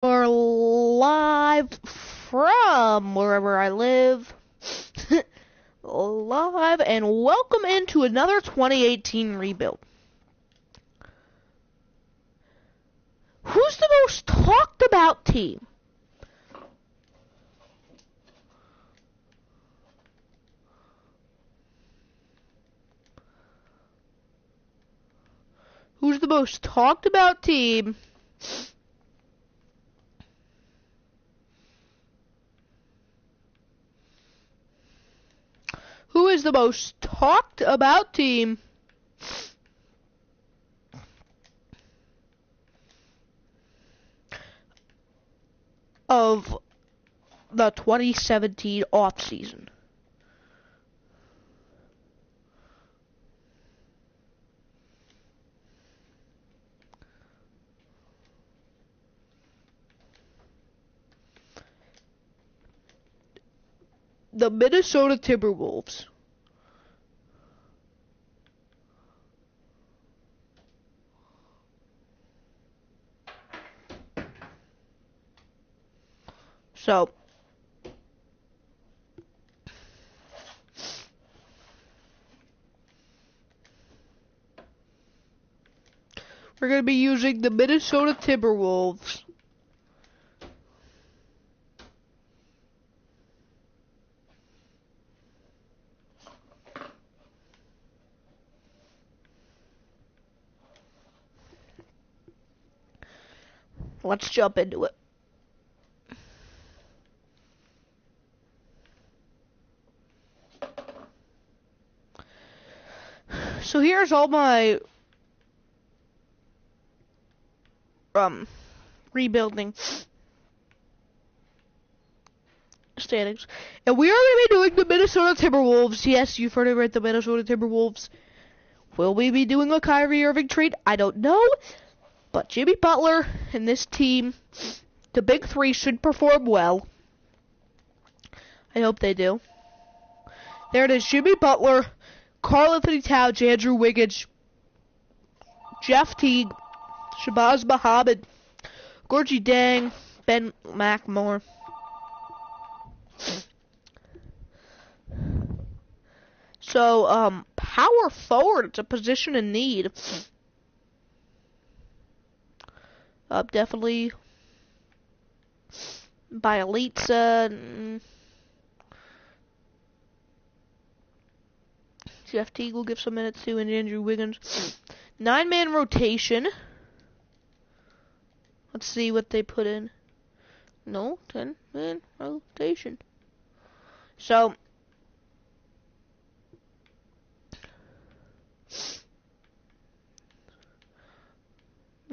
We're live from wherever I live. Live, and welcome into another 2018 rebuild. Who's the most talked about team? Who's the most talked about team? Who is the most talked about team of the 2017 offseason? The Minnesota Timberwolves. So, we're going to be using the Minnesota Timberwolves. Let's jump into it. So here's all my rebuilding standings. And we are going to be doing the Minnesota Timberwolves. Yes, you've heard it right, the Minnesota Timberwolves. Will we be doing a Kyrie Irving trade? I don't know. But Jimmy Butler and this team, the big three, should perform well. I hope they do. There it is, Jimmy Butler, Karl-Anthony Towns, Andrew Wiggins, Jeff Teague, Shabazz Muhammad, Gorgie Dang, Ben McLemore. So, power forward, it's a position in need. Definitely Bielitsa. Jeff Teague will give some minutes to, and Andrew Wiggins. 9-man rotation. Let's see what they put in. No, 10-man rotation. So,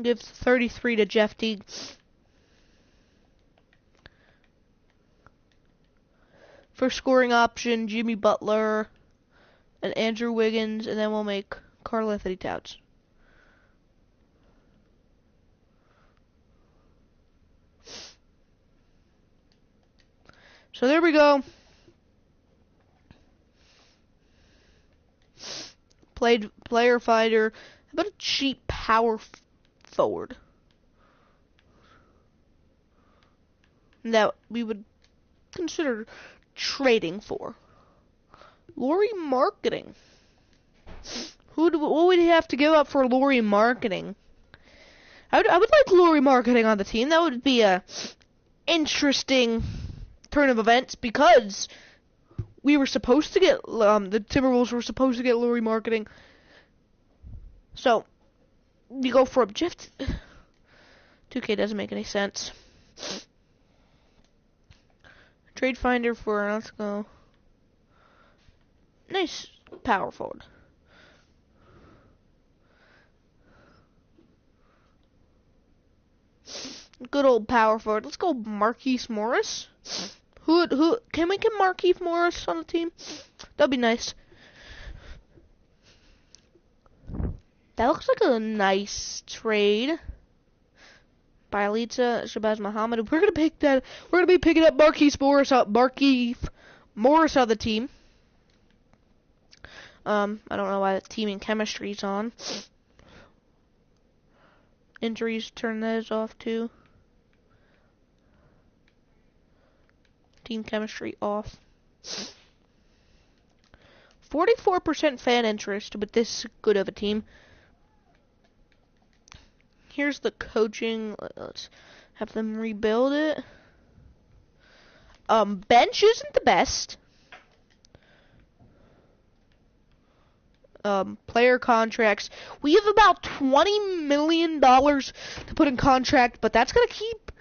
give 33 to Jeff Teague. For scoring option, Jimmy Butler and Andrew Wiggins, and then we'll make Karl-Anthony Towns. So there we go. Player fighter. How about a cheap power forward that we would consider trading for? Lauri Markkanen. What would he have to give up for Lauri Markkanen? I would like Lauri Markkanen on the team. That would be a interesting turn of events, because we were supposed to get the Timberwolves were supposed to get Lauri Markkanen. So we go from Jeff. 2K doesn't make any sense. Trade finder for, let's go. Nice power forward. Good old power forward. Let's go Marquise Morris. Who can we get Marquise Morris on the team? That'd be nice. That looks like a nice trade. Bielitsa, Shabazz Muhammad. We're gonna be picking up Marquise Morris on the team. I don't know why the teaming chemistry's on. Injuries turn those off too. Team chemistry off. 44% fan interest with this good of a team. Here's the coaching. Let's have them rebuild it. Bench isn't the best. Player contracts. We have about $20 million to put in contract, but that's gonna keep.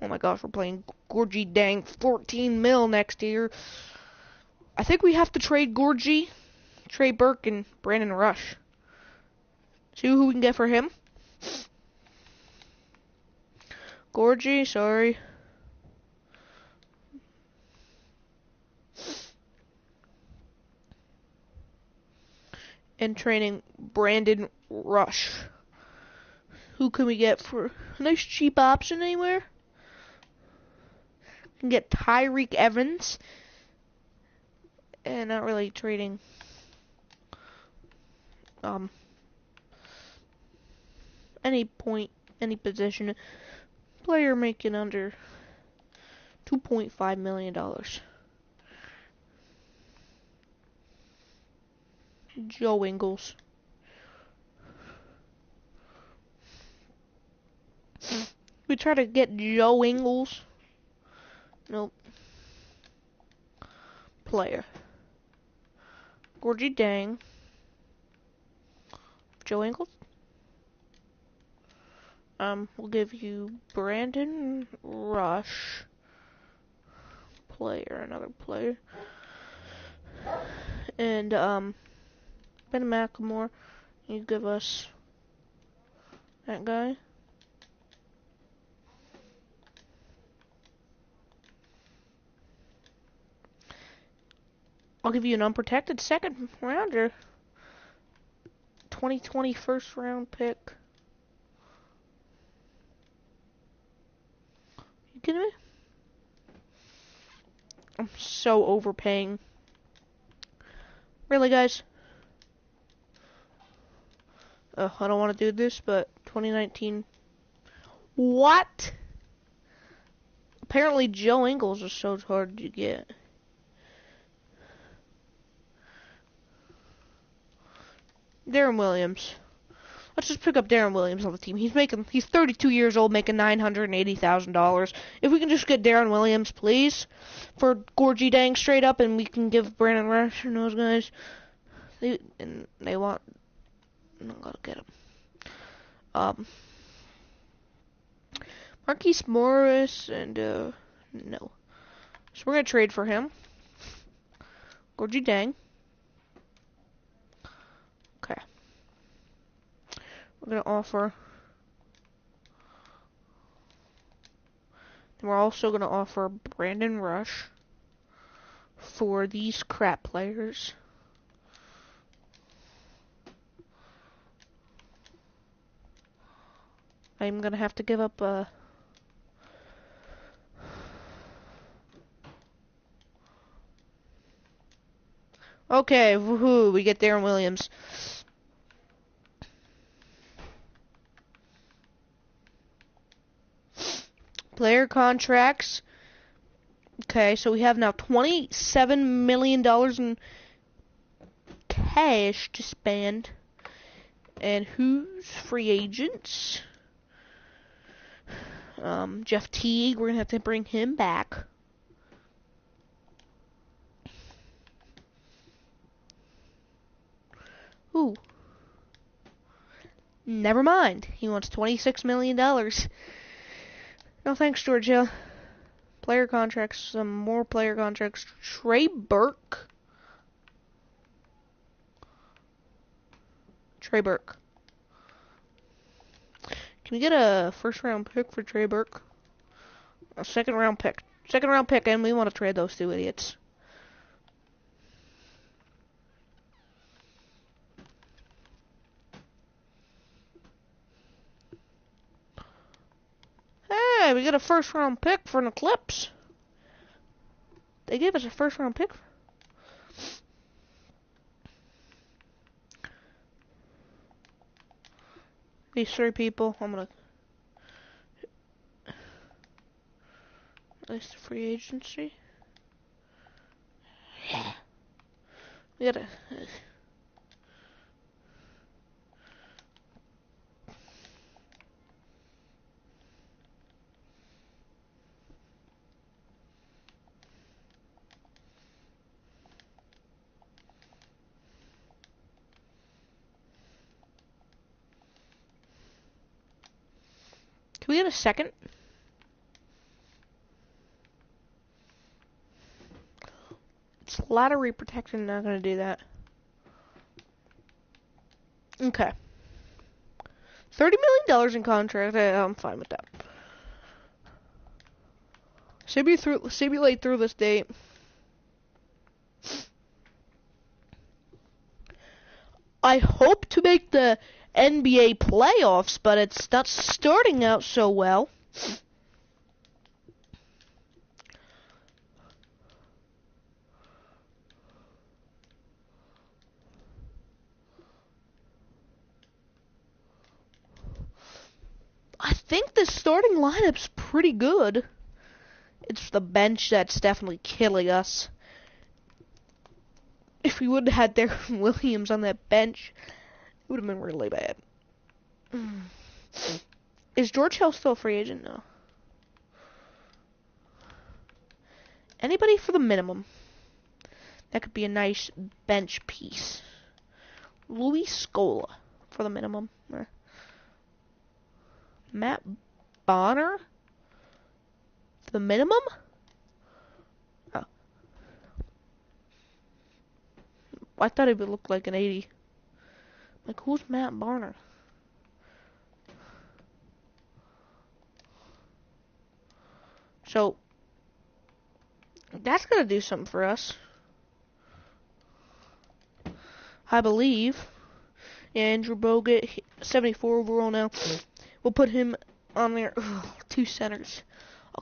Oh my gosh, we're playing Gorgie dang 14 mil next year. I think we have to trade Gorgie, Trey Burke, and Brandon Rush. See who we can get for him. Gorgie, sorry. And training Brandon Rush. Who can we get for a nice cheap option anywhere? We can get Tyreek Evans. And not really trading any position. Player making under $2.5 million. Joe Ingles. We try to get Joe Ingles. Nope. Player. Gorgie Dang. Joe Ingles. We'll give you Brandon Rush. Player, another player. And, Ben McLemore. You give us that guy. I'll give you an unprotected second rounder. 2020 first round pick. You kidding me? I'm so overpaying. Really, guys? I don't want to do this, but 2019. What? Apparently Joe Ingles is so hard to get. Darren Williams. Let's just pick up Darren Williams on the team. He's 32 years old, making $980,000. If we can just get Darren Williams, please, for Gorgie Dang straight up, and we can give Brandon Rush and those guys. They want. I'm not gonna get him. Marquise Morris and no. So we're gonna trade for him. Gorgie Dang. Okay. We're gonna offer. And we're also gonna offer Brandon Rush for these crap players. I'm gonna have to give up Okay, woohoo, we get Darren Williams. Player contracts. Okay, so we have now $27 million in cash to spend. And who's free agents? Jeff Teague, we're gonna have to bring him back. Ooh. Never mind. He wants $26 million. No thanks, Georgia. Player contracts, some more player contracts. Trey Burke. Trey Burke. Can we get a first round pick for Trey Burke? A second round pick. Second round pick, and we want to trade those two idiots. Hey, we got a first round pick for an Eclipse. They gave us a first round pick. These three people, I'm gonna. Nice free agency. We gotta. Can we get a second? It's lottery protection, not gonna do that. Okay. $30 million in contract. I'm fine with that. Stipulate through this date. I hope to make the NBA playoffs, but it's not starting out so well. I think the starting lineup's pretty good. It's the bench that's definitely killing us. If we would have had Darren Williams on that bench, it would have been really bad. Is George Hill still a free agent? No. Anybody for the minimum? That could be a nice bench piece. Louis Scola for the minimum. Matt Bonner for the minimum? Oh. I thought it would look like an 80. Like, who's Matt Bonner? So, that's gonna do something for us. I believe. Yeah, Andrew Bogut, 74 overall now. We'll put him on there. Ugh, 2 centers.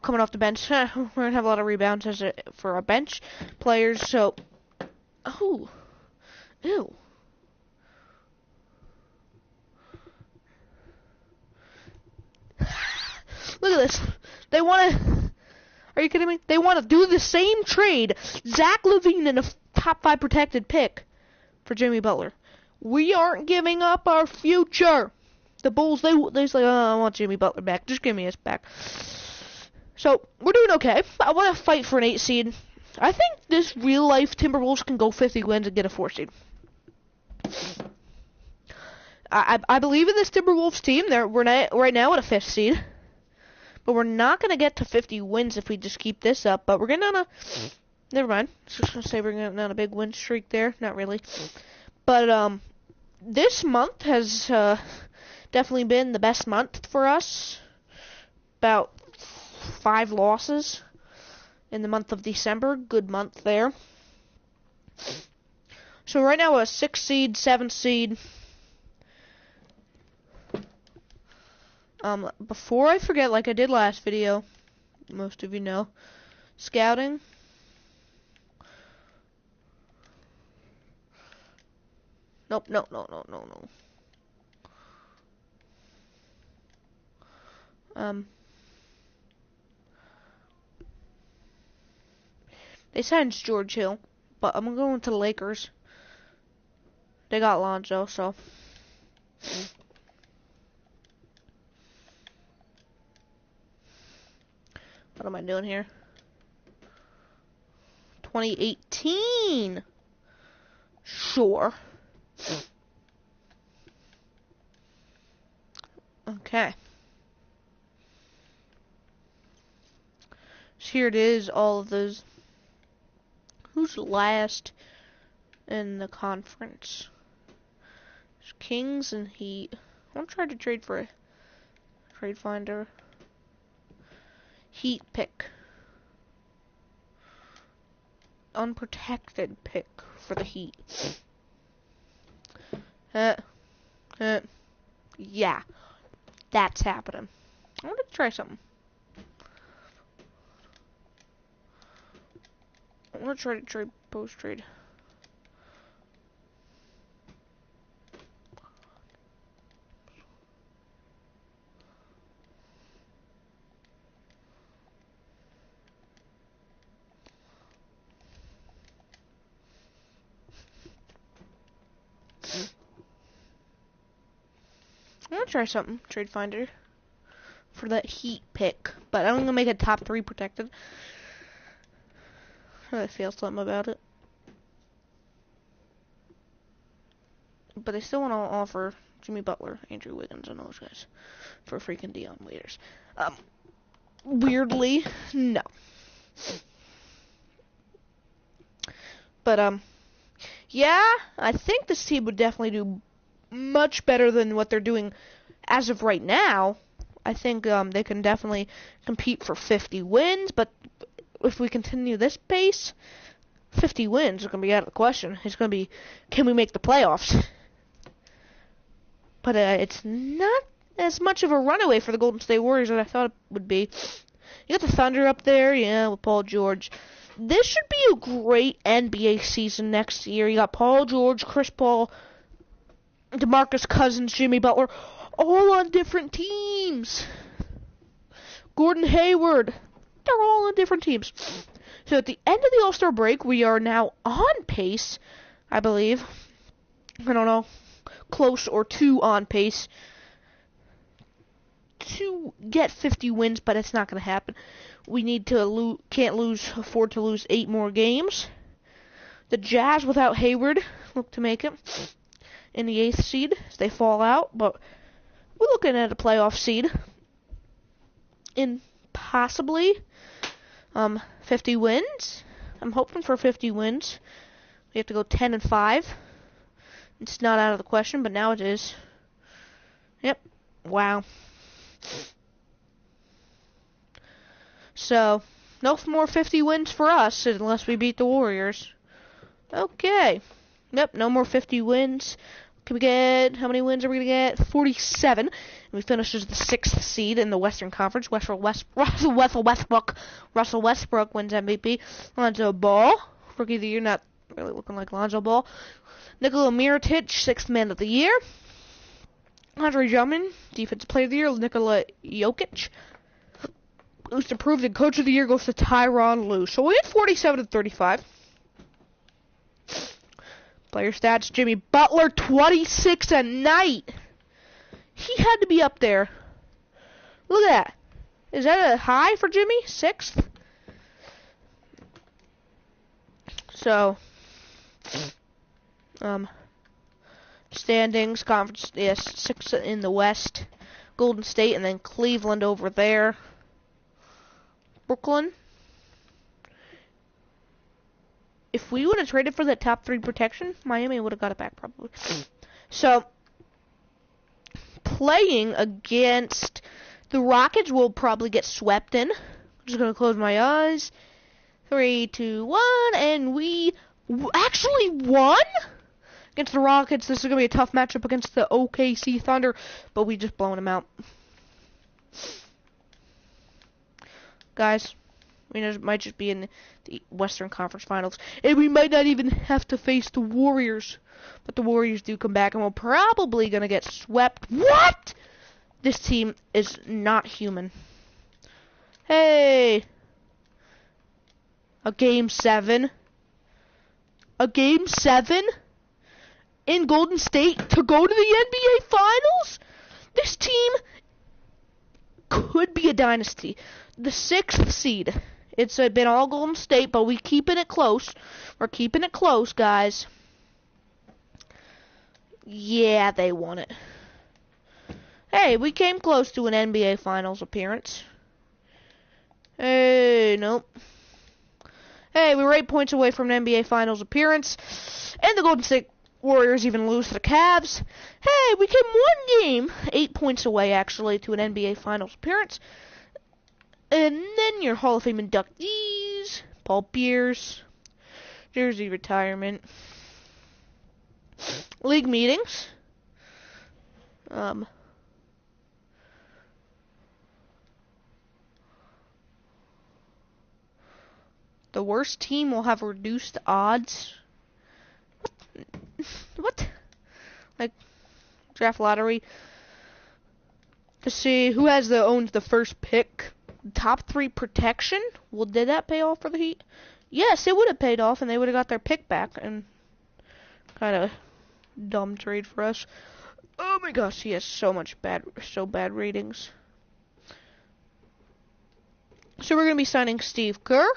Coming off the bench. We're gonna have a lot of rebounds for our bench players, so. Oh. Ew. Look at this. They wanna. Are you kidding me? They wanna do the same trade. Zach LaVine and a top 5 protected pick for Jimmy Butler. We aren't giving up our future. The Bulls, they say, oh, I want Jimmy Butler back. Just give me his back. So, we're doing okay. I want to fight for an 8 seed. I think this real-life Timberwolves can go 50 wins and get a 4 seed. I believe in this Timberwolves team. We're right now at a 5th seed. But we're not going to get to 50 wins if we just keep this up. But we're getting on a... Never mind. I was just going to say we're getting on a big win streak there. Not really. But, this month has definitely been the best month for us. About 5 losses in the month of December. Good month there. So right now we're a 6 seed, 7 seed. Before I forget, like I did last video, most of you know, scouting. Nope, no. They signed George Hill, but I'm going to the Lakers. They got Lonzo, so. What am I doing here? 2018. Sure. Okay. So here it is, all of those. Who's last in the conference? There's Kings and Heat. I'm trying to trade for a trade finder. Heat pick. Unprotected pick for the Heat. Yeah. That's happening. I want to try something. I want to try to trade post-trade. try something, Trade Finder, for that Heat pick. But I'm gonna make it top 3 protected. I feel something about it. But they still want to offer Jimmy Butler, Andrew Wiggins, and those guys for freaking Dion Waiters. Weirdly, no. But, yeah, I think this team would definitely do much better than what they're doing as of right now. I think they can definitely compete for 50 wins, but if we continue this pace, 50 wins are going to be out of the question. It's going to be, can we make the playoffs? But it's not as much of a runaway for the Golden State Warriors as I thought it would be. You got the Thunder up there, yeah, with Paul George. This should be a great NBA season next year. You got Paul George, Chris Paul, DeMarcus Cousins, Jimmy Butler, all on different teams. Gordon Hayward, they're all on different teams. So at the end of the All-Star break, we are now on pace, I believe. I don't know. Close or 2 on pace to get 50 wins, but it's not going to happen. We need to afford to lose 8 more games. The Jazz without Hayward look to make it in the 8th seed as they fall out, but we're looking at a playoff seed in possibly 50 wins. I'm hoping for 50 wins. We have to go 10-5. It's not out of the question, but now it is. Yep. Wow. So, no more 50 wins for us unless we beat the Warriors. Okay. Yep, no more 50 wins. Can we get, how many wins are we going to get? 47. And we finish as the 6th seed in the Western Conference. Russell Westbrook wins MVP. Lonzo Ball, Rookie of the Year, not really looking like Lonzo Ball. Nikola Mirotic, 6th Man of the Year. Andre Drummond, Defensive Player of the Year. Nikola Jokic, Most Improved, and Coach of the Year goes to Tyronn Lue. So we had 47-35. Player stats, Jimmy Butler, 26 a night. He had to be up there. Look at that. Is that a high for Jimmy? 6th? So, standings, conference, yes, 6 in the West. Golden State, and then Cleveland over there. Brooklyn. If we would have traded for that top 3 protection, Miami would have got it back probably. So, playing against the Rockets will probably get swept in. I'm just going to close my eyes. 3, 2, 1, and we actually won against the Rockets. This is going to be a tough matchup against the OKC Thunder, but we just blown them out. Guys, we might just be in the Western Conference Finals, and we might not even have to face the Warriors, but the Warriors do come back, and we're probably going to get swept. What? This team is not human. Hey! A Game 7? A Game 7? In Golden State to go to the NBA Finals? This team could be a dynasty. The 6th seed. It's been all Golden State, but we're keeping it close. We're keeping it close, guys. Yeah, they won it. Hey, we came close to an NBA Finals appearance. Hey, nope. Hey, we were 8 points away from an NBA Finals appearance. And the Golden State Warriors even lose to the Cavs. Hey, we came 1 game, 8 points away, actually, to an NBA Finals appearance. And then your Hall of Fame inductees, Paul Pierce, jersey retirement, league meetings, the worst team will have reduced odds. What? Like, draft lottery to see who owns the first pick. Top 3 protection? Well, did that pay off for the Heat? Yes, it would have paid off, and they would have got their pick back. And kind of dumb trade for us. Oh my gosh, he has so bad ratings. So we're gonna be signing Steve Kerr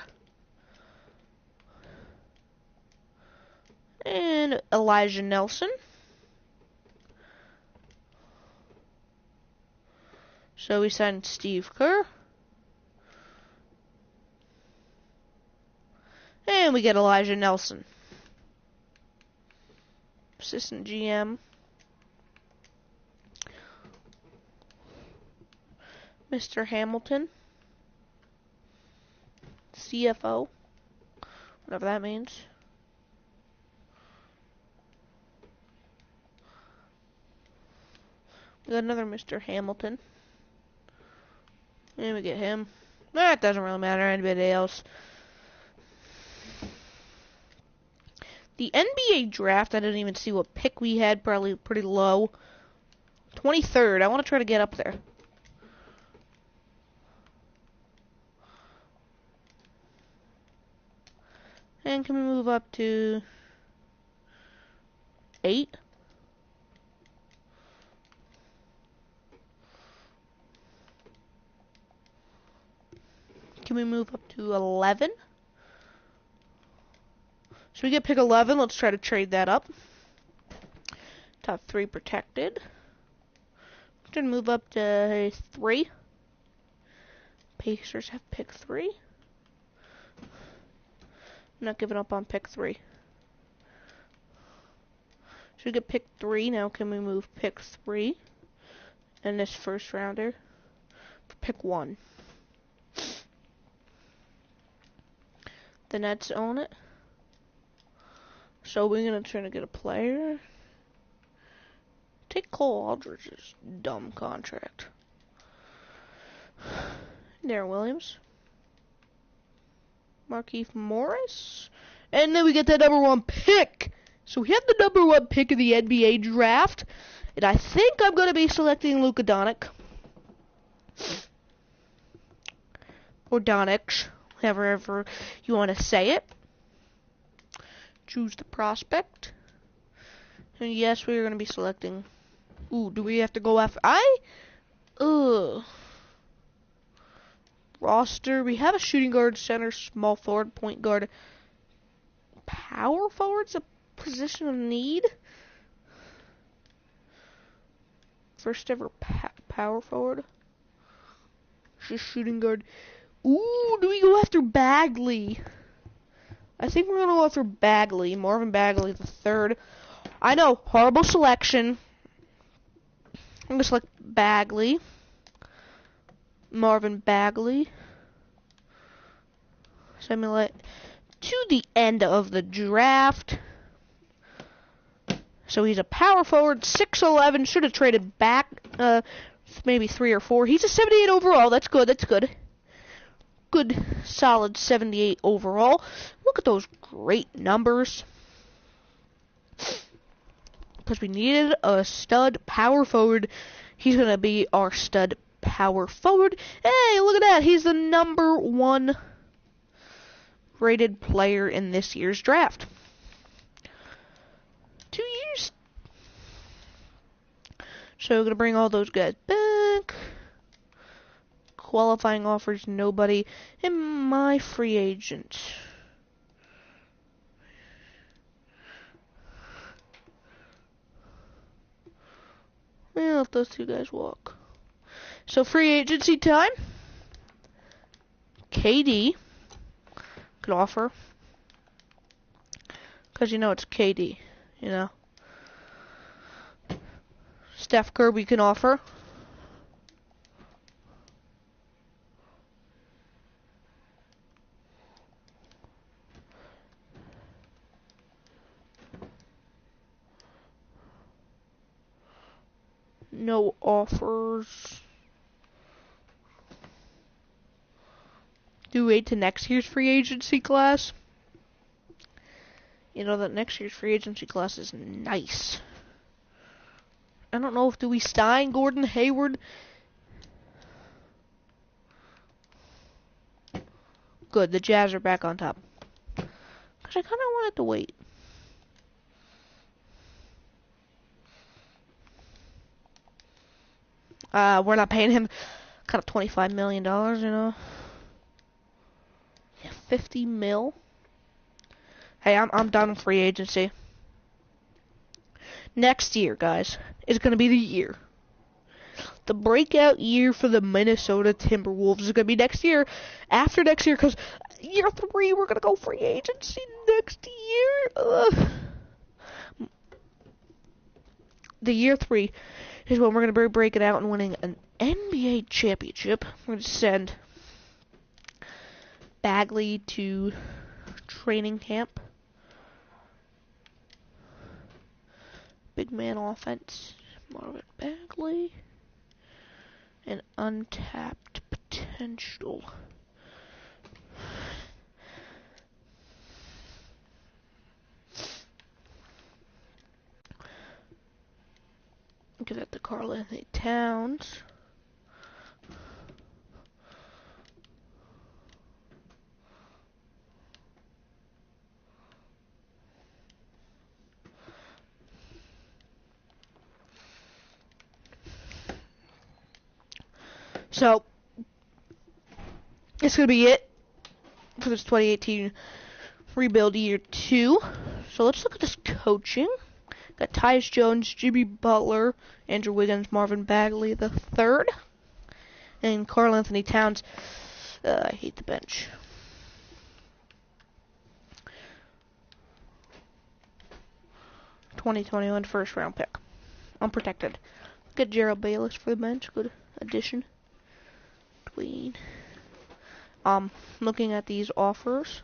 and Elijah Nelson. So we signed Steve Kerr. And we get Elijah Nelson. Assistant GM. Mr. Hamilton. CFO. Whatever that means. We got another Mr. Hamilton. And we get him. That doesn't really matter. Anybody else. The NBA draft, I didn't even see what pick we had. Probably pretty low. 23rd. I want to try to get up there. And can we move up to 8? Can we move up to 11? So we get pick 11. Let's try to trade that up. Top 3 protected. Then move up to 3. Pacers have pick 3. I'm not giving up on pick 3. So we get pick 3. Now can we move pick 3 and this first rounder for pick 1? The Nets own it. So we're going to try to get a player. Take Cole Aldridge's dumb contract. Darren Williams. Markieff Morris. And then we get the number 1 pick. So we have the number 1 pick of the NBA draft. And I think I'm going to be selecting Luka Doncic. Or Doncic. However you want to say it. Choose the prospect. And yes, we're going to be selecting. Ooh, do we have to go after? Roster. We have a shooting guard, center, small forward, point guard. Power forward's a position of need. First ever power forward. Just shooting guard. Ooh, do we go after Bagley? I think we're going to go after Bagley. Marvin Bagley the third. I know, horrible selection. I'm going to select Bagley. Marvin Bagley. Simulate to the end of the draft. So he's a power forward, 6'11". Should have traded back maybe 3 or 4. He's a 78 overall. That's good. That's good. Good, solid 78 overall. Look at those great numbers. Because we needed a stud power forward. He's going to be our stud power forward. Hey, look at that. He's the number 1 rated player in this year's draft. 2 years. So we're going to bring all those guys back. Qualifying offers, nobody. And my free agent. Well, let those 2 guys walk. So free agency time. KD could offer. Because you know it's KD, you know. Steph Curry can offer. No offers. Do we wait to next year's free agency class? You know that next year's free agency class is nice. I don't know if do we sign Gordon Hayward. Good, the Jazz are back on top. Because I kind of wanted to wait. We're not paying him kind of $25 million, you know. Yeah, 50 mil. Hey, I'm done with free agency. Next year, guys, is going to be the year. The breakout year for the Minnesota Timberwolves is going to be next year. After next year, because year 3, we're going to go free agency next year. The year 3 is when we're going to be breaking out and winning an NBA championship. We're going to send Bagley to training camp. Big man offense, Marvin Bagley, and untapped potential. Give that to Karl-Anthony Towns. So, it's going to be it for this 2018 rebuild year 2. So let's look at this coaching. Got Tyus Jones, Jimmy Butler, Andrew Wiggins, Marvin Bagley the third, and Karl-Anthony Towns. I hate the bench. '2021 first round pick. Unprotected. Get Gerald Bayless for the bench. Good addition. Looking at these offers.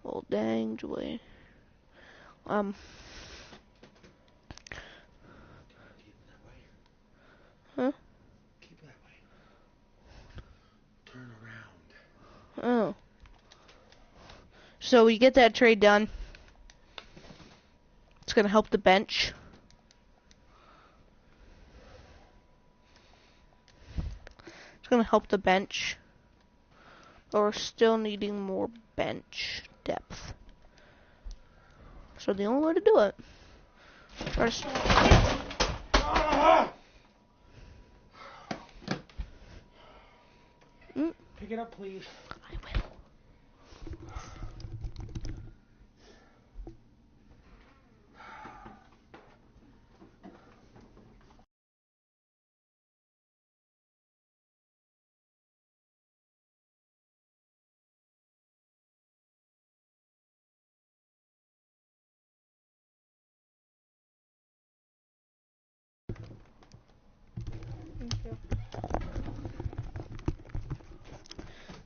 Well, dang, Joy. Huh? Keep it that way. Turn around. Oh. So we get that trade done. It's gonna help the bench. It's gonna help the bench. But we're still needing more bench depth. So the only way to do it. First. Pick it up, please. I will.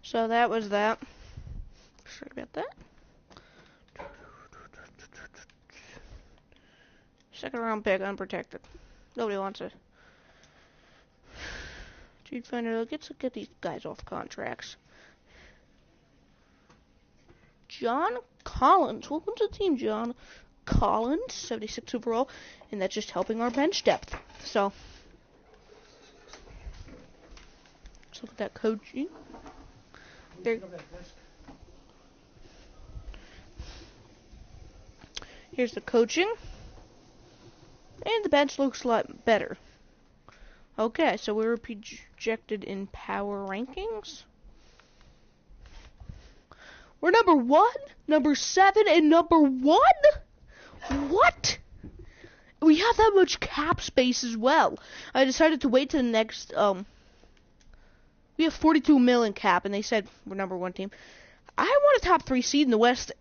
So that was that. Sorry about that. Second round pick, unprotected. Nobody wants it. Trade finder, let's get these guys off contracts. John Collins, welcome to the team, John Collins, 76 overall, and that's just helping our bench depth. So, let's look at that coaching. There. Here's the coaching. And the bench looks a lot better. Okay, so we were projected in power rankings. We're number 1, number 7, and number 1? What? We have that much cap space as well. I decided to wait to the next, we have 42 million cap, and they said we're number 1 team. I want a top 3 seed in the West.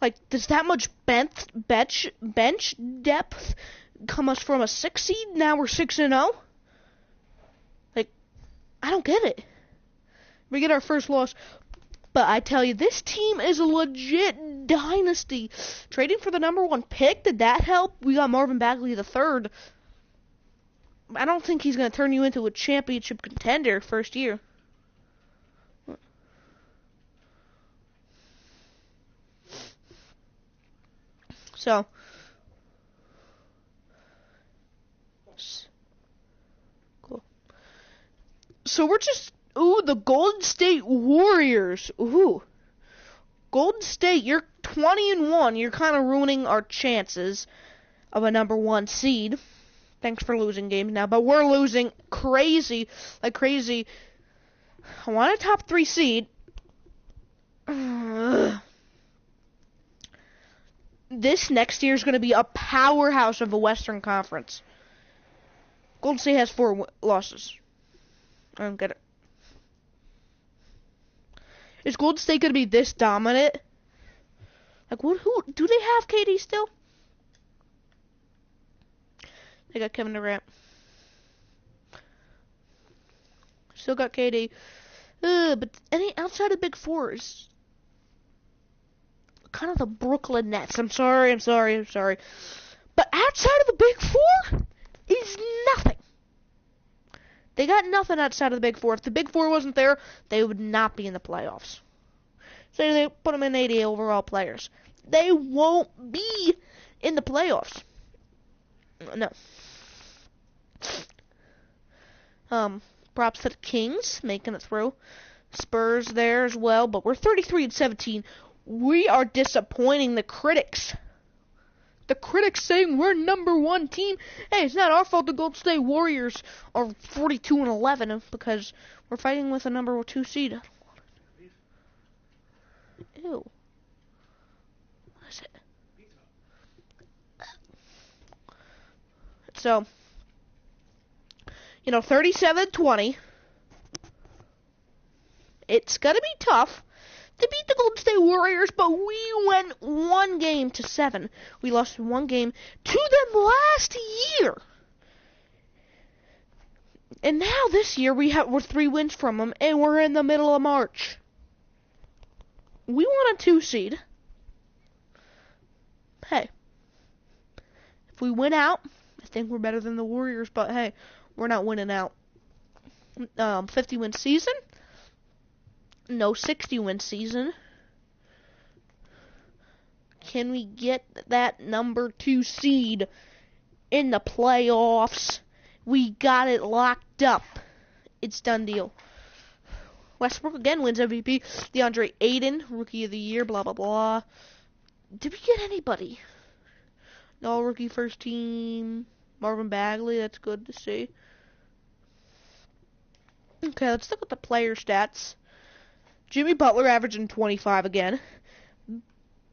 Like, does that much bench depth come us from a 6 seed? Now we're 6-0? Like, I don't get it. We get our first loss. But I tell you, this team is a legit dynasty. Trading for the number 1 pick, did that help? We got Marvin Bagley the third. I don't think he's going to turn you into a championship contender first year. So, cool. So we're just, ooh, the Golden State Warriors. Ooh. Golden State, you're 20-1. You're kind of ruining our chances of a number 1 seed. Thanks for losing games now, but we're losing crazy, like crazy. I want a top 3 seed. This next year is going to be a powerhouse of a Western Conference. Golden State has 4 losses. I don't get it. Is Golden State going to be this dominant? Like, who do they have? KD still? They got Kevin Durant. Still got KD. But any outside of Big Four is kind of the Brooklyn Nets. I'm sorry. But outside of the Big Four is nothing. They got nothing outside of the Big Four. If the Big Four wasn't there, they would not be in the playoffs. So they put them in 80 overall players. They won't be in the playoffs. No. Props to the Kings making it through. Spurs there as well, but we're 33-17. We are disappointing the critics. The critics saying we're #1 team. Hey, it's not our fault the Golden State Warriors are 42-11 because we're fighting with a #2 seed. Ew. What is it? So, 37-20. It's gonna be tough to beat the Golden State Warriors, but we went 1 game to 7. We lost 1 game to them last year. And now this year we're 3 wins from them, and we're in the middle of March. We want a 2 seed. Hey, if we win out, I think we're better than the Warriors, but hey, we're not winning out. 50-win season. No 60-win season. Can we get that #2 seed in the playoffs? We got it locked up. It's done deal. Westbrook again wins MVP. DeAndre Ayton, Rookie of the Year, blah, blah, blah. Did we get anybody? No, rookie first team. Marvin Bagley, that's good to see. Okay, let's look at the player stats. Jimmy Butler averaging 25 again.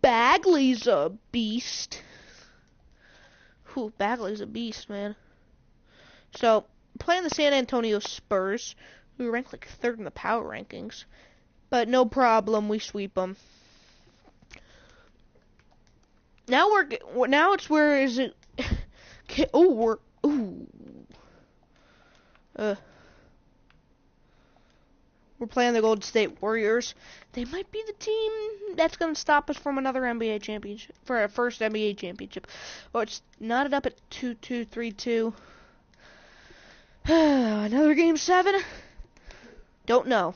Bagley's a beast. Bagley's a beast, man. So, playing the San Antonio Spurs, who rank like 3rd in the power rankings. But no problem, we sweep them. Now it's where is it? We're playing the Golden State Warriors. They might be the team that's going to stop us from another NBA championship, for our first NBA championship. Oh, it's knotted up at 2-2, 3-2. Another game 7? Don't know.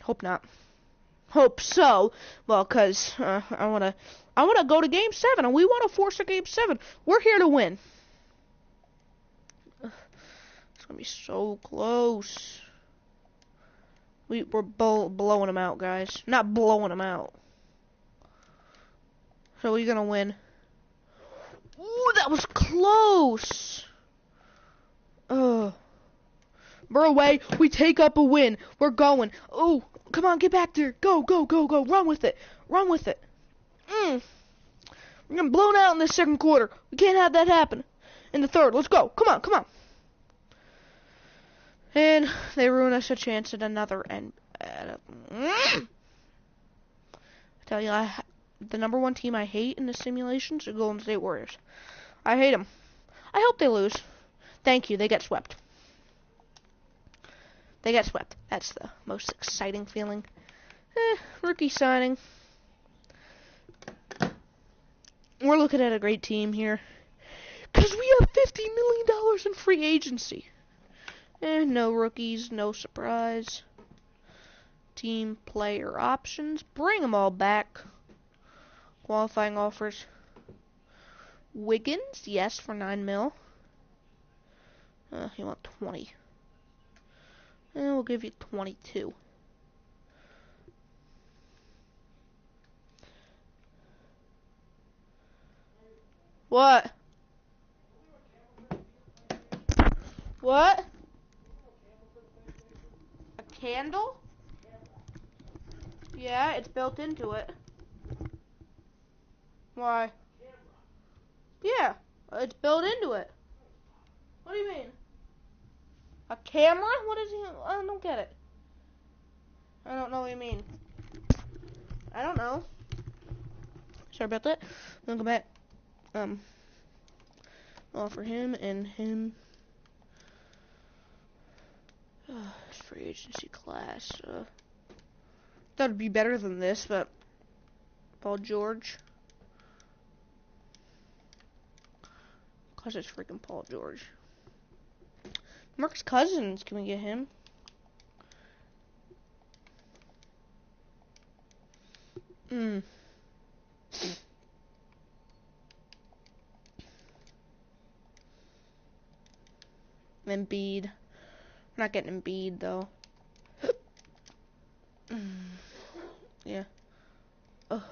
Hope not. Hope so. Well, cause I wanna go to game 7, and we wanna force a game 7. We're here to win. It's gonna be so close. We're blowing them out, guys. Not blowing them out. So we're gonna win. Ooh, that was close. We're away. We take up a win. We're going. Oh, come on, get back there. Go, go, go, go. Run with it. Run with it. We're getting blown out in the 2nd quarter. We can't have that happen. In the 3rd, let's go. Come on, come on. And they ruin us a chance at another. And I tell you, the #1 team I hate in the simulations are Golden State Warriors. I hate them. I hope they lose. Thank you. They get swept. They get swept. That's the most exciting feeling. Rookie signing. We're looking at a great team here. Because we have $50 million in free agency. No rookies, no surprise. Team player options. Bring them all back. Qualifying offers. Wiggins, yes, for $9 million. You want 20. And we'll give you 22. What? What? A candle? Yeah, it's built into it. Why? Yeah, it's built into it. What do you mean? A camera? What is he? I don't get it. I don't know what you mean. I don't know. Sorry about that. I'll go back. Offer him and him. Free agency class. That would be better than this, but Paul George. Cause it's freaking Paul George. Marcus Cousins, can we get him? Embiid. Not getting Embiid though. Yeah. Oh.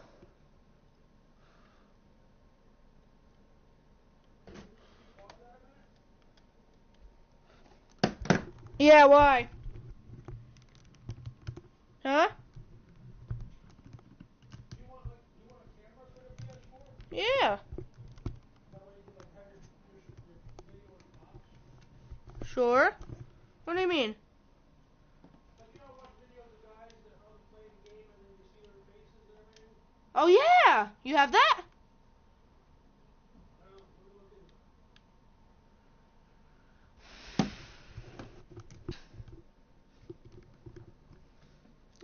Yeah, why? Huh? Yeah. Sure. What do you mean? Oh yeah, you have that?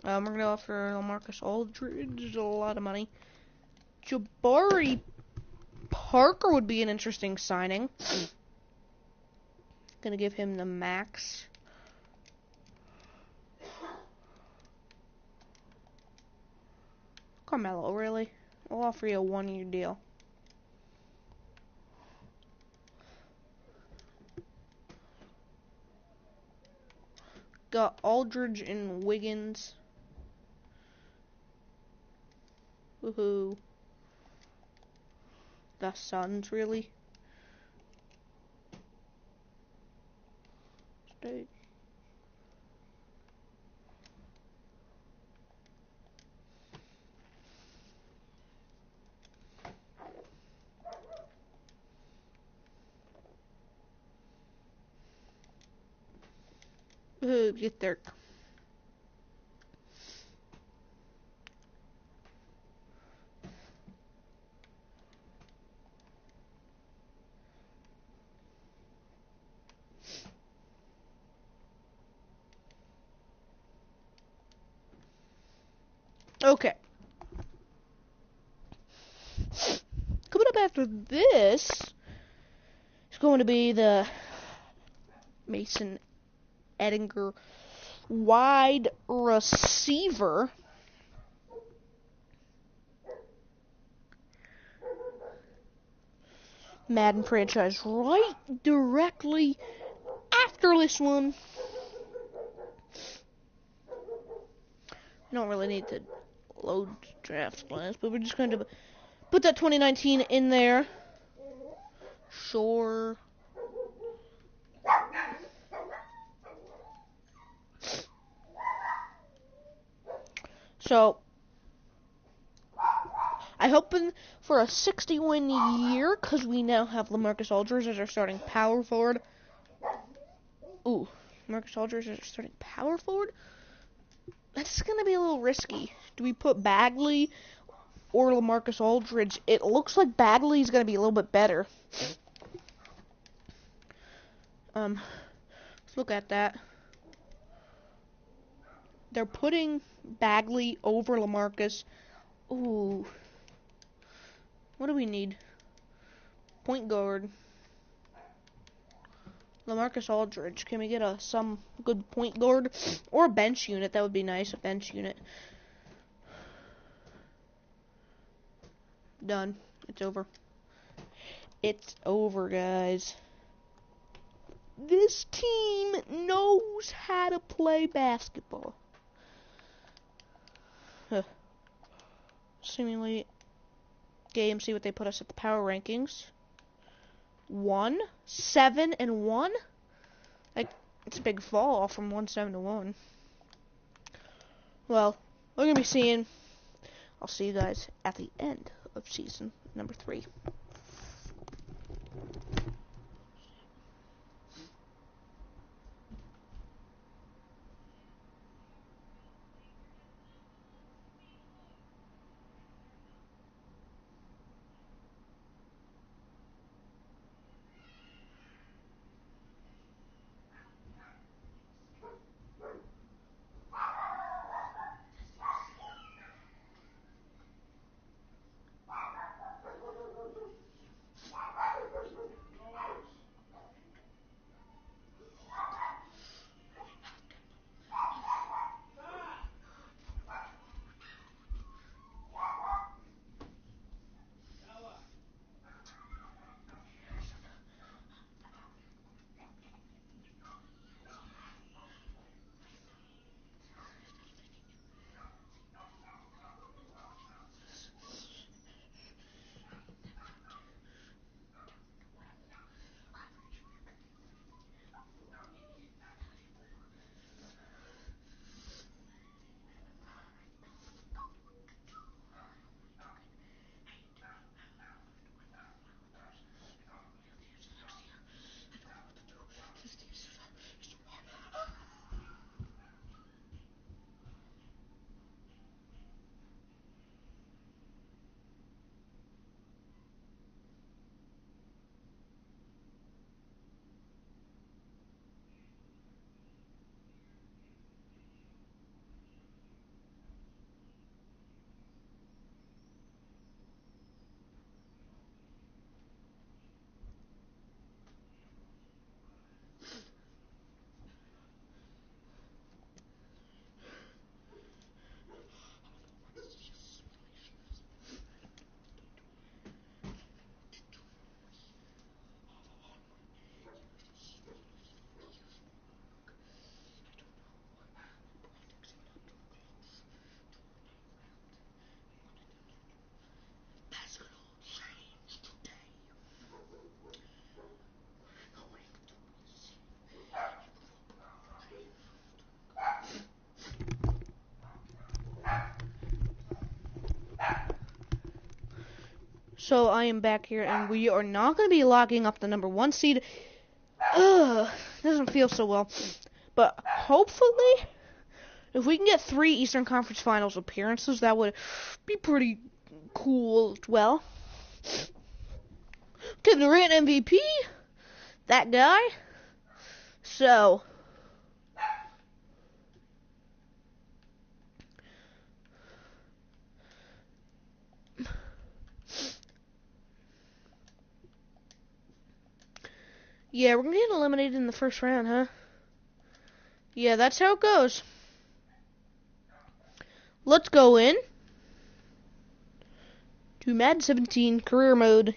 We're gonna offer LaMarcus Aldridge a lot of money. Jabari Parker would be an interesting signing. Gonna give him the max. Carmelo, really? We'll offer you a 1-year deal. Got Aldridge and Wiggins. Woohoo. The Suns, really? State. Woohoo, get there. Okay. Coming up after this is going to be the Mason Edinger wide receiver. Madden franchise right directly after this one. I don't really need to load draft class, but we're just going to put that 2019 in there. Sure. So, I'm hoping for a 60-win year, because we now have LaMarcus Aldridge as our starting power forward. Ooh, LaMarcus Aldridge as our starting power forward? That's going to be a little risky. Do we put Bagley or LaMarcus Aldridge? It looks like Bagley's going to be a little bit better. Let's look at that. They're putting Bagley over LaMarcus. Ooh. What do we need? Point guard. LaMarcus Aldridge. Can we get some good point guard? Or a bench unit. That would be nice. A bench unit. Done. It's over. It's over, guys. This team knows how to play basketball. Simulate game, see what they put us at the power rankings. 1, 7, and 1. It's a big fall off from 171. Well, we're gonna be seeing. I'll see you guys at the end of season number 3. So I am back here, and we are not going to be locking up the number 1 seed. Ugh, doesn't feel so well. But hopefully, if we can get 3 Eastern Conference Finals appearances, that would be pretty cool as well. Kevin Durant MVP, that guy. So, yeah, we're going to get eliminated in the first round, huh? Yeah, that's how it goes. Let's go in to Madden 17 career mode.